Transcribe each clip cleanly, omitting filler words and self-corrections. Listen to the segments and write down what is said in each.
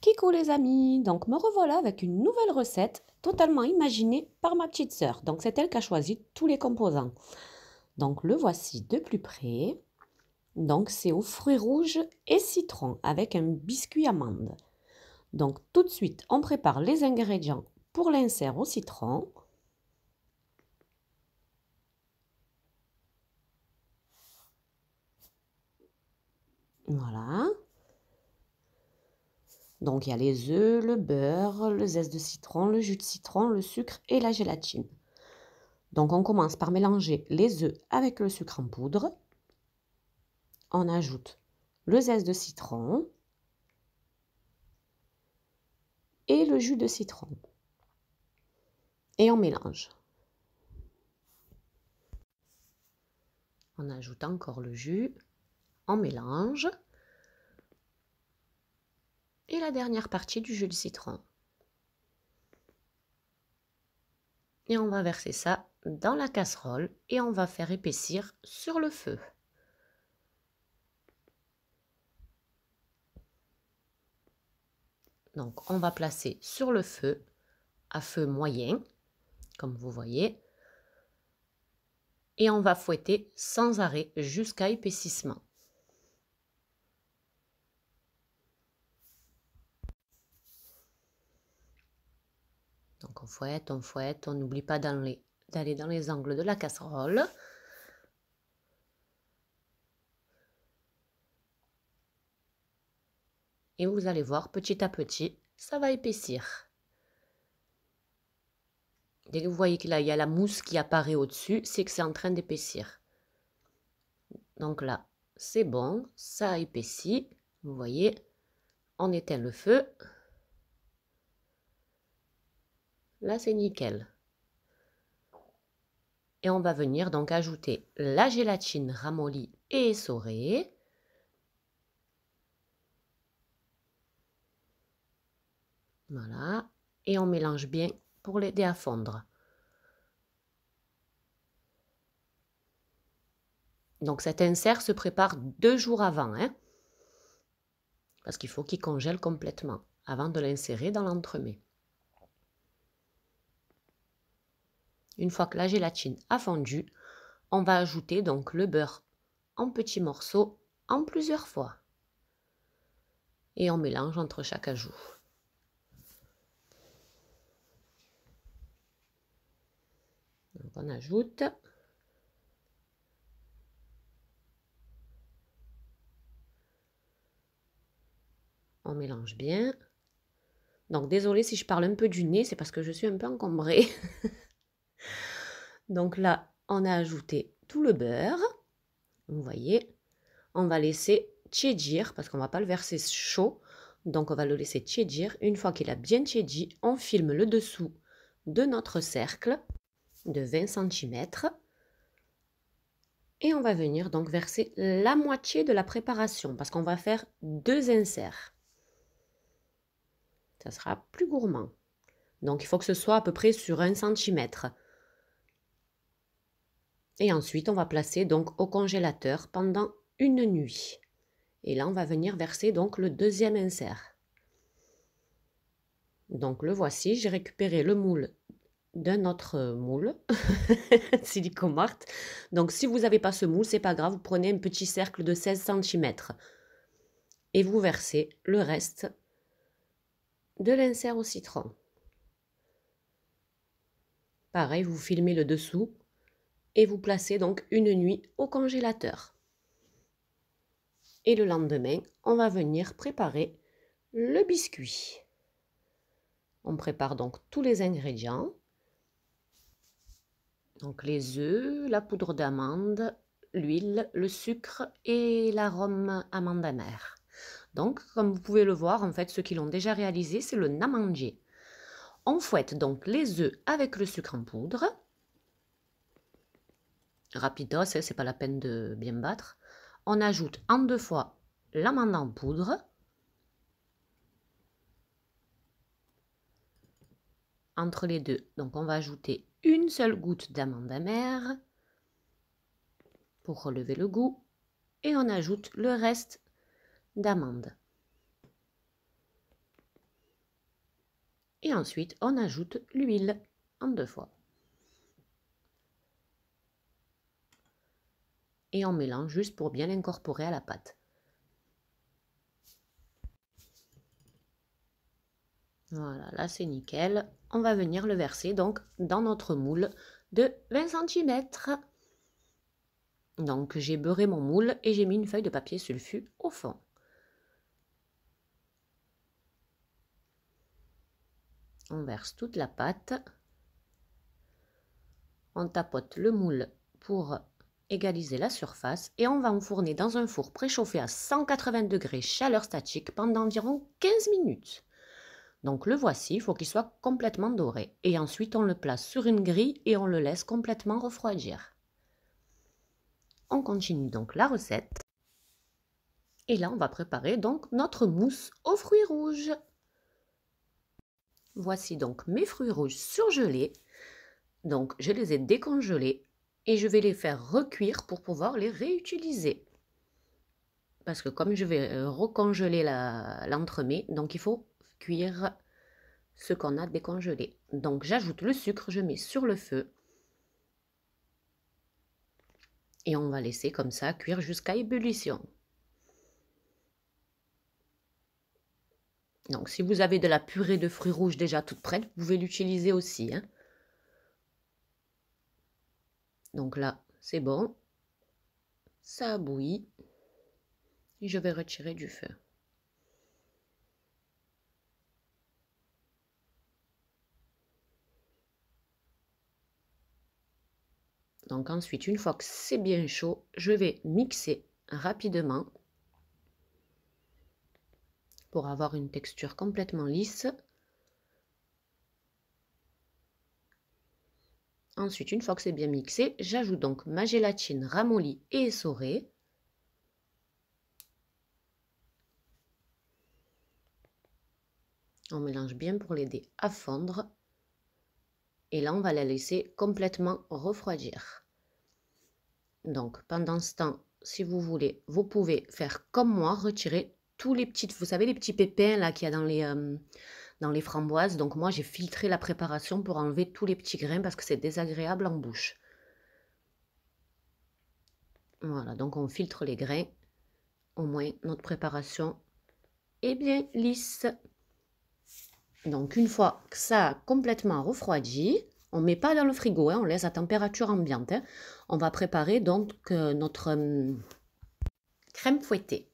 Kiko les amis, donc me revoilà avec une nouvelle recette totalement imaginée par ma petite sœur. Donc c'est elle qui a choisi tous les composants. Donc le voici de plus près. Donc c'est aux fruits rouges et citron avec un biscuit amande. Donc tout de suite on prépare les ingrédients pour l'insert au citron. Voilà. Donc il y a les œufs, le beurre, le zeste de citron, le jus de citron, le sucre et la gélatine. Donc on commence par mélanger les œufs avec le sucre en poudre. On ajoute le zeste de citron et le jus de citron. Et on mélange. On ajoute encore le jus, on mélange. Et la dernière partie du jus de citron. Et on va verser ça dans la casserole et on va faire épaissir sur le feu. Donc on va placer sur le feu, à feu moyen, comme vous voyez. Et on va fouetter sans arrêt jusqu'à épaississement. Donc on fouette, on n'oublie pas d'aller dans les angles de la casserole. Et vous allez voir, petit à petit, ça va épaissir. Dès que vous voyez qu'il y a la mousse qui apparaît au-dessus, c'est que c'est en train d'épaissir. Donc là, c'est bon, ça a épaissi. Vous voyez, on éteint le feu. Là, c'est nickel. Et on va venir donc ajouter la gélatine ramollie et essorée. Voilà. Et on mélange bien pour l'aider à fondre. Donc cet insert se prépare 2 jours avant, hein, parce qu'il faut qu'il congèle complètement avant de l'insérer dans l'entremets. Une fois que la gélatine a fondu, on va ajouter donc le beurre en petits morceaux en plusieurs fois. Et on mélange entre chaque ajout. Donc on ajoute. On mélange bien. Donc désolée si je parle un peu du nez, c'est parce que je suis un peu encombrée. Donc là, on a ajouté tout le beurre. Vous voyez, on va laisser tiédir parce qu'on ne va pas le verser chaud. Donc on va le laisser tiédir. Une fois qu'il a bien tiédi, on filme le dessous de notre cercle de 20 cm. Et on va venir donc verser la moitié de la préparation parce qu'on va faire 2 inserts. Ça sera plus gourmand. Donc il faut que ce soit à peu près sur 1 cm. Et ensuite, on va placer donc au congélateur pendant une nuit. Et là, on va venir verser donc le deuxième insert. Donc le voici, j'ai récupéré le moule d'un autre moule, Silicomart. Donc si vous n'avez pas ce moule, c'est pas grave, vous prenez un petit cercle de 16 cm et vous versez le reste de l'insert au citron. Pareil, vous filmez le dessous et vous placez donc une nuit au congélateur. Et le lendemain, on va venir préparer le biscuit. On prépare donc tous les ingrédients. Donc les œufs, la poudre d'amande, l'huile, le sucre et l'arôme amande amère. Donc, comme vous pouvez le voir, en fait, ceux qui l'ont déjà réalisé, c'est le namandier. On fouette donc les œufs avec le sucre en poudre. Rapidos, c'est pas la peine de bien battre. On ajoute en 2 fois l'amande en poudre. Entre les deux, donc on va ajouter une seule goutte d'amande amère pour relever le goût et on ajoute le reste d'amande. Et ensuite, on ajoute l'huile en 2 fois. Et on mélange juste pour bien l'incorporer à la pâte. Voilà, là c'est nickel. On va venir le verser donc dans notre moule de 20 cm. Donc j'ai beurré mon moule et j'ai mis une feuille de papier sulfu au fond. On verse toute la pâte. On tapote le moule pour égaliser la surface et on va enfourner dans un four préchauffé à 180 degrés chaleur statique pendant environ 15 minutes. Donc le voici, il faut qu'il soit complètement doré. Et ensuite on le place sur une grille et on le laisse complètement refroidir. On continue donc la recette. Et là on va préparer donc notre mousse aux fruits rouges. Voici donc mes fruits rouges surgelés. Donc je les ai décongelés et je vais les faire recuire pour pouvoir les réutiliser. Parce que comme je vais recongeler l'entremets, donc il faut cuire ce qu'on a décongelé. Donc j'ajoute le sucre, je mets sur le feu. Et on va laisser comme ça cuire jusqu'à ébullition. Donc si vous avez de la purée de fruits rouges déjà toute prête, vous pouvez l'utiliser aussi, hein. Donc là, c'est bon. Ça a bouilli. Et je vais retirer du feu. Donc ensuite, une fois que c'est bien chaud, je vais mixer rapidement pour avoir une texture complètement lisse. Ensuite, une fois que c'est bien mixé, j'ajoute donc ma gélatine ramollie et essorée. On mélange bien pour l'aider à fondre. Et là, on va la laisser complètement refroidir. Donc, pendant ce temps, si vous voulez, vous pouvez faire comme moi, retirer tous les petits, vous savez, les petits pépins là qu'il y a dans les framboises. Donc, moi, j'ai filtré la préparation pour enlever tous les petits grains parce que c'est désagréable en bouche. Voilà, donc on filtre les grains. Au moins, notre préparation est bien lisse. Donc, une fois que ça a complètement refroidi, on ne met pas dans le frigo, hein, on laisse à température ambiante. Hein. On va préparer donc notre crème fouettée.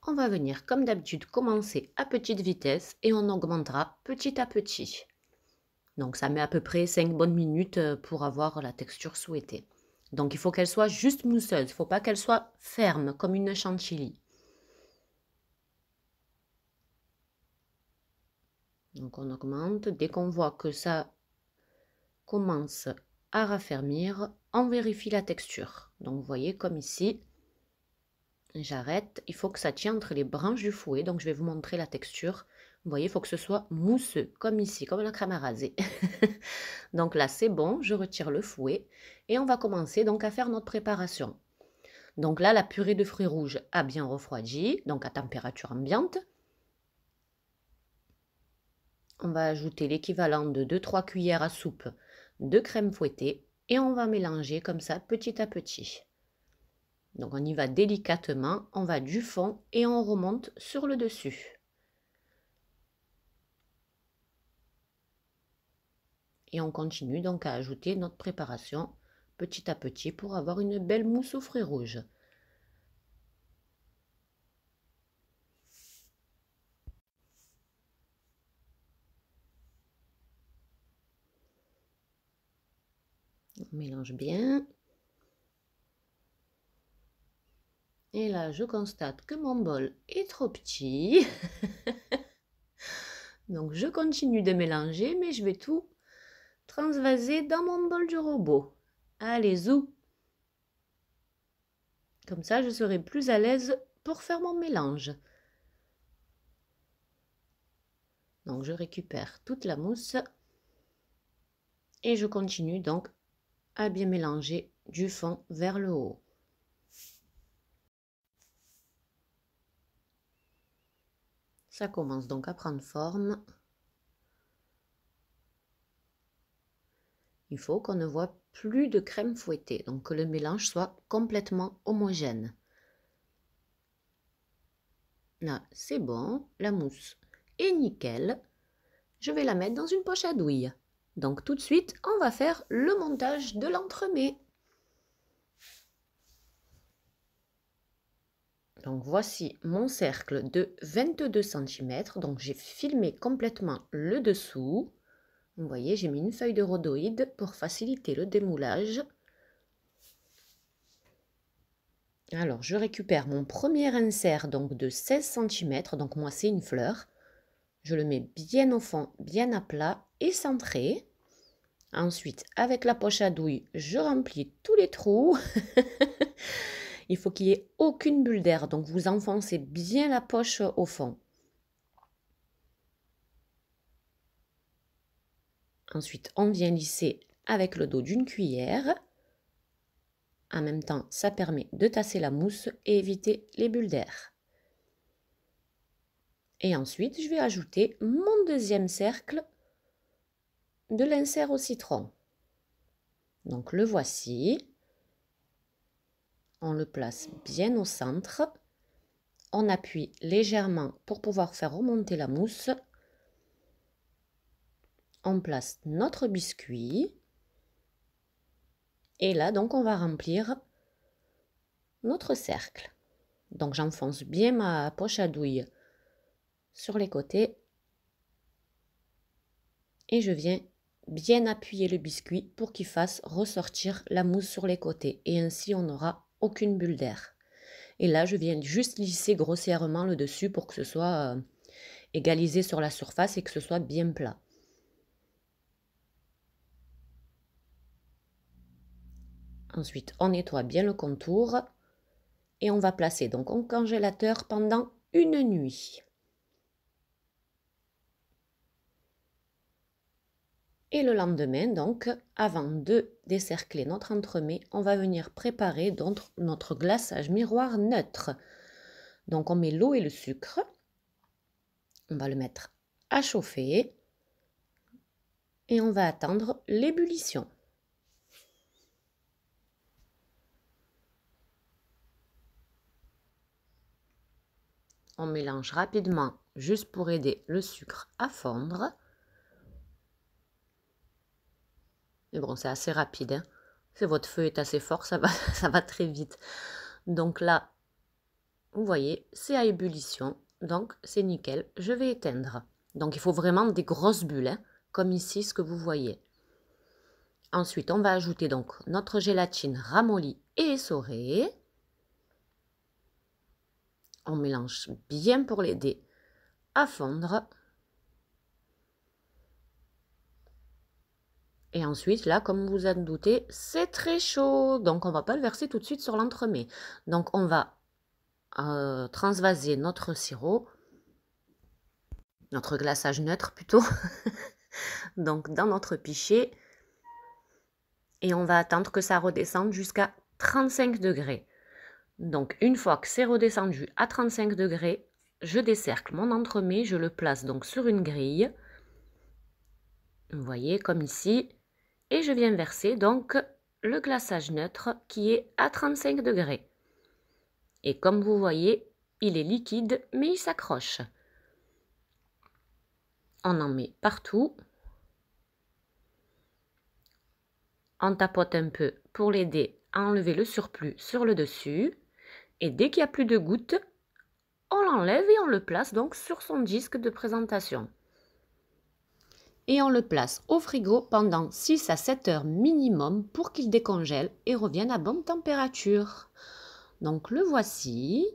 On va venir, comme d'habitude, commencer à petite vitesse et on augmentera petit à petit. Donc, ça met à peu près 5 bonnes minutes pour avoir la texture souhaitée. Donc, il faut qu'elle soit juste mousseuse. Il ne faut pas qu'elle soit ferme, comme une chantilly. Donc, on augmente. Dès qu'on voit que ça commence à raffermir, on vérifie la texture. Donc, vous voyez, comme ici, j'arrête. Il faut que ça tienne entre les branches du fouet. Donc, je vais vous montrer la texture. Vous voyez, il faut que ce soit mousseux, comme ici, comme la crème à raser. Donc là, c'est bon, je retire le fouet et on va commencer donc à faire notre préparation. Donc là, la purée de fruits rouges a bien refroidi, donc à température ambiante. On va ajouter l'équivalent de 2-3 cuillères à soupe de crème fouettée et on va mélanger comme ça petit à petit. Donc on y va délicatement, on va du fond et on remonte sur le dessus. Et on continue donc à ajouter notre préparation petit à petit pour avoir une belle mousse aux fruits rouges. On mélange bien. Et là, je constate que mon bol est trop petit. Donc, je continue de mélanger, mais je vais tout transvaser dans mon bol du robot. Allez, zou! Comme ça, je serai plus à l'aise pour faire mon mélange. Donc, je récupère toute la mousse. Et je continue donc à bien mélanger du fond vers le haut. Ça commence donc à prendre forme. Il faut qu'on ne voit plus de crème fouettée, donc que le mélange soit complètement homogène. Là, c'est bon, la mousse est nickel. Je vais la mettre dans une poche à douille. Donc tout de suite, on va faire le montage de l'entremets. Donc voici mon cercle de 22 cm. Donc j'ai filmé complètement le dessous. Vous voyez, j'ai mis une feuille de rhodoïde pour faciliter le démoulage. Alors je récupère mon premier insert donc de 16 cm. Donc moi c'est une fleur. Je le mets bien au fond, bien à plat et centré. Ensuite, avec la poche à douille, je remplis tous les trous. Il faut qu'il n'y ait aucune bulle d'air, donc vous enfoncez bien la poche au fond. Ensuite, on vient lisser avec le dos d'une cuillère. En même temps, ça permet de tasser la mousse et éviter les bulles d'air. Et ensuite, je vais ajouter mon deuxième cercle de l'insert au citron. Donc le voici. On le place bien au centre. On appuie légèrement pour pouvoir faire remonter la mousse. On place notre biscuit. Et là, donc, on va remplir notre cercle. Donc, j'enfonce bien ma poche à douille sur les côtés. Et je viens bien appuyer le biscuit pour qu'il fasse ressortir la mousse sur les côtés. Et ainsi, on n'aura aucune bulle d'air. Et là, je viens juste lisser grossièrement le dessus pour que ce soit égalisé sur la surface et que ce soit bien plat. Ensuite, on nettoie bien le contour et on va placer donc au congélateur pendant une nuit. Et le lendemain, donc, avant de décercler notre entremets, on va venir préparer donc notre glaçage miroir neutre. Donc, on met l'eau et le sucre. On va le mettre à chauffer et on va attendre l'ébullition. On mélange rapidement juste pour aider le sucre à fondre. Mais bon, c'est assez rapide, hein. Si votre feu est assez fort, ça va très vite. Donc là, vous voyez, c'est à ébullition. Donc, c'est nickel. Je vais éteindre. Donc, il faut vraiment des grosses bulles, hein, comme ici, ce que vous voyez. Ensuite, on va ajouter donc notre gélatine ramollie et essorée. On mélange bien pour l'aider à fondre. Et ensuite, là, comme vous en doutez, c'est très chaud. Donc, on ne va pas le verser tout de suite sur l'entremets. Donc, on va transvaser notre sirop, notre glaçage neutre plutôt, donc dans notre pichet. Et on va attendre que ça redescende jusqu'à 35 degrés. Donc, une fois que c'est redescendu à 35 degrés, je décercle mon entremets, je le place donc sur une grille. Vous voyez, comme ici. Et je viens verser donc le glaçage neutre qui est à 35 degrés. Et comme vous voyez, il est liquide, mais il s'accroche. On en met partout. On tapote un peu pour l'aider à enlever le surplus sur le dessus. Et dès qu'il n'y a plus de gouttes, on l'enlève et on le place donc sur son disque de présentation. Et on le place au frigo pendant 6 à 7 heures minimum pour qu'il décongèle et revienne à bonne température. Donc le voici.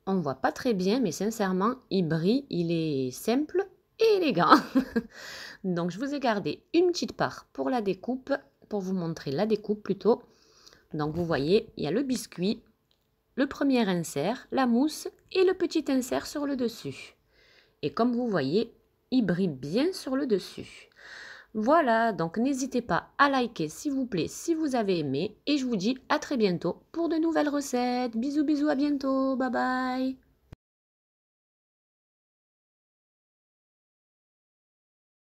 On ne voit pas très bien, mais sincèrement, il brille, il est simple et élégant. Donc je vous ai gardé une petite part pour la découpe, pour vous montrer la découpe plutôt. Donc vous voyez, il y a le biscuit, le premier insert, la mousse et le petit insert sur le dessus. Et comme vous voyez, il brille bien sur le dessus. Voilà, donc n'hésitez pas à liker s'il vous plaît si vous avez aimé. Et je vous dis à très bientôt pour de nouvelles recettes. Bisous bisous, à bientôt, bye bye.